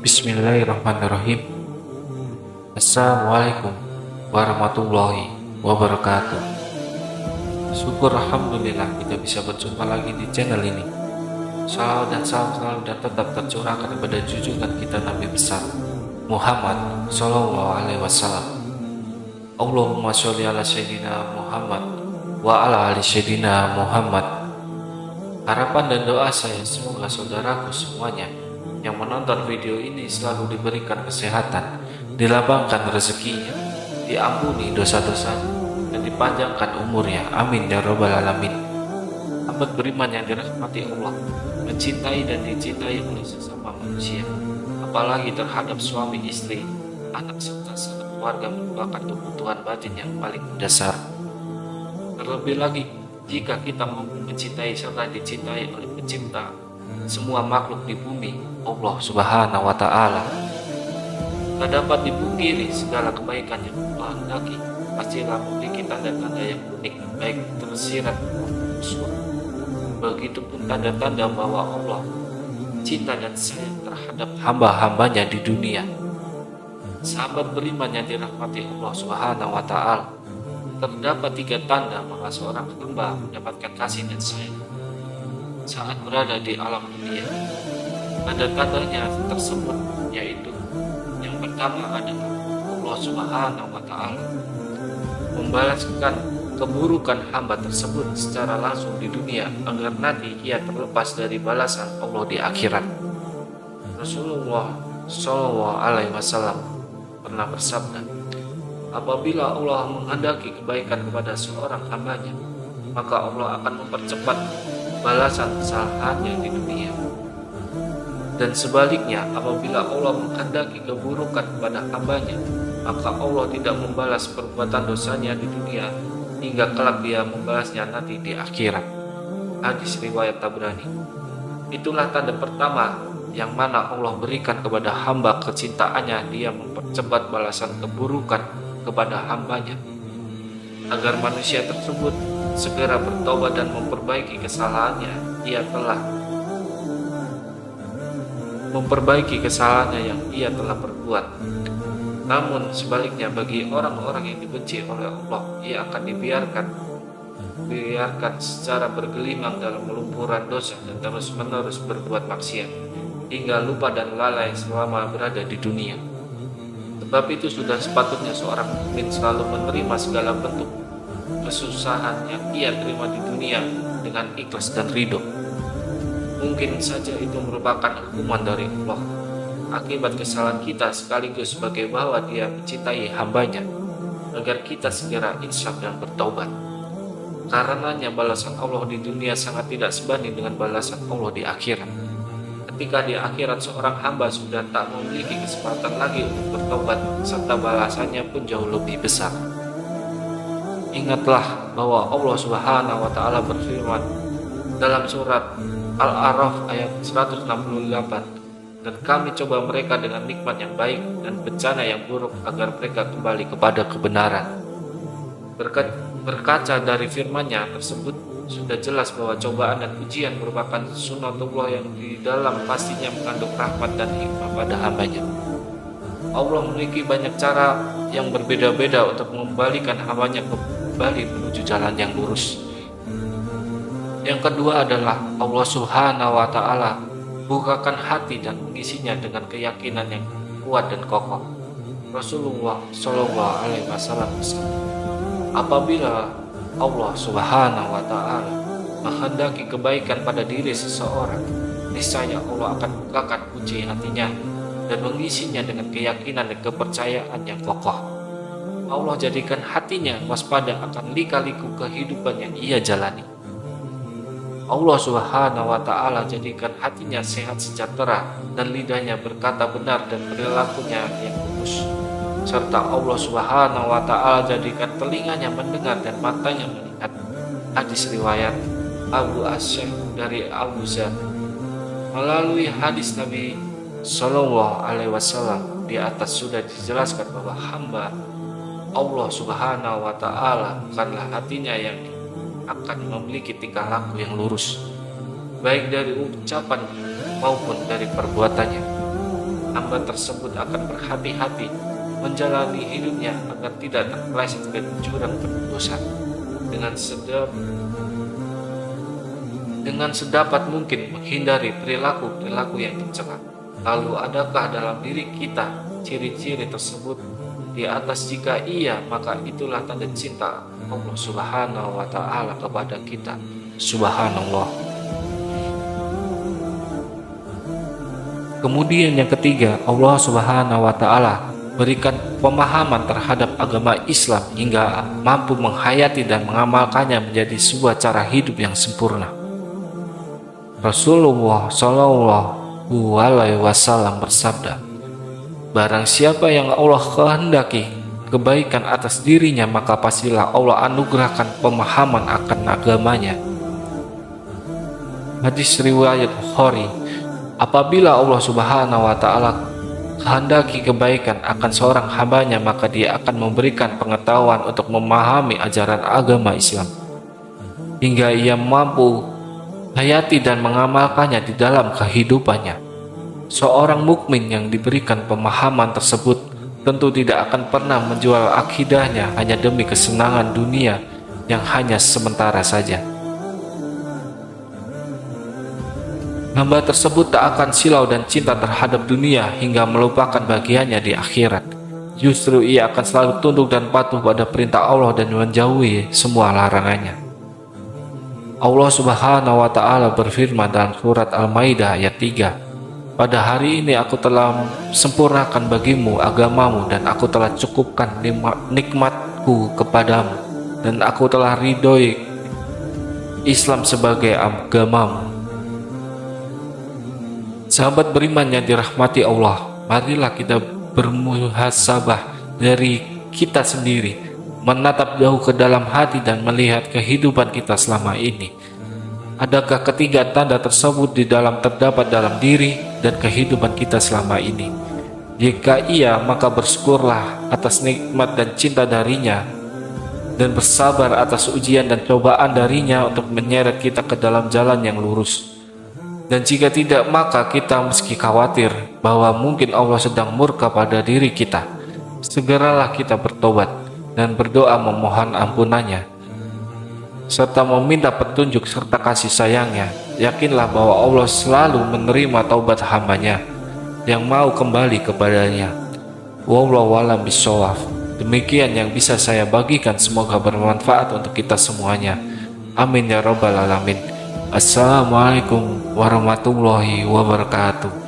Bismillahirrahmanirrahim. Assalamualaikum warahmatullahi wabarakatuh. Syukur alhamdulillah kita bisa berjumpa lagi di channel ini. Salawat dan salam selalu dan tetap tercurahkan kepada junjungan kita Nabi besar Muhammad Sallallahu Alaihi Wasallam. Allahumma sholli ala Sayyidina Muhammad wa ala ali Sayyidina Muhammad. Harapan dan doa saya semoga saudaraku semuanya yang menonton video ini selalu diberikan kesehatan, dilapangkan rezekinya, diampuni dosa-dosanya, dan dipanjangkan umurnya. Amin ya rabbal alamin. Hamba beriman yang dirahmati Allah, mencintai dan dicintai oleh sesama manusia, apalagi terhadap suami, istri, anak serta keluarga merupakan kebutuhan batin yang paling mendasar. Terlebih lagi jika kita mampu mencintai serta dicintai oleh pencipta semua makhluk di bumi, Allah Subhanahu wa Ta'ala. Tak dapat dipungkiri segala kebaikan yang Allah hendaki pastilah memiliki tanda-tanda yang unik, baik tersirat maupun usul. Begitupun tanda-tanda bahwa Allah cinta dan sayang terhadap hamba-hambanya di dunia. Sahabat beriman yang dirahmati Allah Subhanahu wa Ta'ala, terdapat 3 tanda bahwa seorang hamba mendapatkan kasih dan sayang saat berada di alam dunia. Tanda-tandanya tersebut yaitu yang pertama adalah Allah Subhanahu wa Ta'ala membalaskan keburukan hamba tersebut secara langsung di dunia agar nanti ia terlepas dari balasan Allah di akhirat. Rasulullah Shallallahu Alaihi Wasallam pernah bersabda, apabila Allah menghendaki kebaikan kepada seorang hambanya, maka Allah akan mempercepat balasan kesalahannya di dunia. Dan sebaliknya, apabila Allah menghendaki keburukan kepada hambanya, maka Allah tidak membalas perbuatan dosanya di dunia hingga kelak dia membalasnya nanti di akhirat. Hadis riwayat Tabrani. Itulah tanda pertama yang mana Allah berikan kepada hamba kecintaannya, dia mempercepat balasan keburukan kepada hambanya agar manusia tersebut segera bertobat dan memperbaiki kesalahannya. Ia telah memperbaiki kesalahannya yang ia telah perbuat. Namun sebaliknya, bagi orang-orang yang dibenci oleh Allah, ia akan dibiarkan secara bergelimang dalam melumpuran dosa dan terus-menerus berbuat maksiat hingga lupa dan lalai selama berada di dunia. Sebab itu sudah sepatutnya seorang mukmin selalu menerima segala bentuk kesusahan yang ia terima di dunia dengan ikhlas dan ridho. Mungkin saja itu merupakan hukuman dari Allah akibat kesalahan kita, sekaligus sebagai bahwa dia mencintai hambanya agar kita segera insaf dan bertaubat. Karenanya balasan Allah di dunia sangat tidak sebanding dengan balasan Allah di akhirat. Ketika di akhirat seorang hamba sudah tak memiliki kesempatan lagi untuk bertobat, serta balasannya pun jauh lebih besar. Ingatlah bahwa Allah Subhanahu wa Ta'ala berfirman dalam surat Al-A'raf ayat 168, dan kami coba mereka dengan nikmat yang baik dan bencana yang buruk agar mereka kembali kepada kebenaran. Berkaca dari firman-Nya tersebut, sudah jelas bahwa cobaan dan ujian merupakan sunatullah yang di dalam pastinya mengandung rahmat dan hikmah pada hambanya. Allah memiliki banyak cara yang berbeda-beda untuk mengembalikan hambanya kembali menuju jalan yang lurus. Yang kedua adalah Allah Subhanahu wa Ta'ala bukakan hati dan mengisinya dengan keyakinan yang kuat dan kokoh. Rasulullah Shallallahu Alaihi Wasallam bersabda, apabila Allah Subhanahu wa Ta'ala menghendaki kebaikan pada diri seseorang, niscaya Allah akan bukakan kunci hatinya dan mengisinya dengan keyakinan dan kepercayaan yang kokoh. Allah jadikan hatinya waspada akan lika-liku kehidupan yang ia jalani. Allah Subhanahu wa Ta'ala jadikan hatinya sehat sejahtera dan lidahnya berkata benar dan perilakunya yang lurus. Serta Allah Subhanahu wa Ta'ala jadikan telinganya mendengar dan matanya melihat. Hadis riwayat Abu Asy'ab dari Abu Zar. Melalui hadis Nabi Sallallahu Alaihi Wasallam di atas sudah dijelaskan bahwa hamba Allah Subhanahu wa Ta'ala bukanlah hatinya yang akan memiliki tingkah laku yang lurus, baik dari ucapan maupun dari perbuatannya. Hamba tersebut akan berhati-hati menjalani hidupnya agar tidak terpeleset ke jurang berdosa. Dengan sedapat mungkin menghindari perilaku-perilaku yang tercela. Lalu adakah dalam diri kita ciri-ciri tersebut? Di atas jika iya, maka itulah tanda cinta Allah Subhanahu wa Ta'ala kepada kita. Subhanallah. Kemudian yang ketiga, Allah Subhanahu wa Ta'ala berikan pemahaman terhadap agama Islam hingga mampu menghayati dan mengamalkannya menjadi sebuah cara hidup yang sempurna. Rasulullah Shallallahu Alaihi Wasallam bersabda, barang siapa yang Allah kehendaki kebaikan atas dirinya, maka pastilah Allah anugerahkan pemahaman akan agamanya. Hadis riwayat Bukhari. Apabila Allah Subhanahu wa Ta'ala kehendaki kebaikan akan seorang hambanya, maka Dia akan memberikan pengetahuan untuk memahami ajaran agama Islam hingga ia mampu hayati dan mengamalkannya di dalam kehidupannya. Seorang mukmin yang diberikan pemahaman tersebut tentu tidak akan pernah menjual akidahnya hanya demi kesenangan dunia yang hanya sementara saja. Hamba tersebut tak akan silau dan cinta terhadap dunia hingga melupakan bagiannya di akhirat. Justru ia akan selalu tunduk dan patuh pada perintah Allah dan menjauhi semua larangannya. Allah Subhanahu wa Ta'ala berfirman dalam surat Al-Maidah ayat 3, pada hari ini aku telah sempurnakan bagimu agamamu dan aku telah cukupkan nikmatku kepadamu dan aku telah ridhoi Islam sebagai agamamu. Sahabat beriman yang dirahmati Allah, marilah kita bermuhasabah dari kita sendiri, menatap jauh ke dalam hati dan melihat kehidupan kita selama ini. Adakah ketiga tanda tersebut terdapat dalam diri dan kehidupan kita selama ini? Jika iya, maka bersyukurlah atas nikmat dan cinta darinya dan bersabar atas ujian dan cobaan darinya untuk menyeret kita ke dalam jalan yang lurus. Dan jika tidak, maka kita meski khawatir bahwa mungkin Allah sedang murka pada diri kita. Segeralah kita bertobat dan berdoa memohon ampunannya, serta meminta petunjuk serta kasih sayangnya. Yakinlah bahwa Allah selalu menerima taubat hambanya yang mau kembali kepadanya. Wallahu a'lam bishawab. Demikian yang bisa saya bagikan, semoga bermanfaat untuk kita semuanya. Amin ya rabbal alamin. Assalamualaikum warahmatullahi wabarakatuh.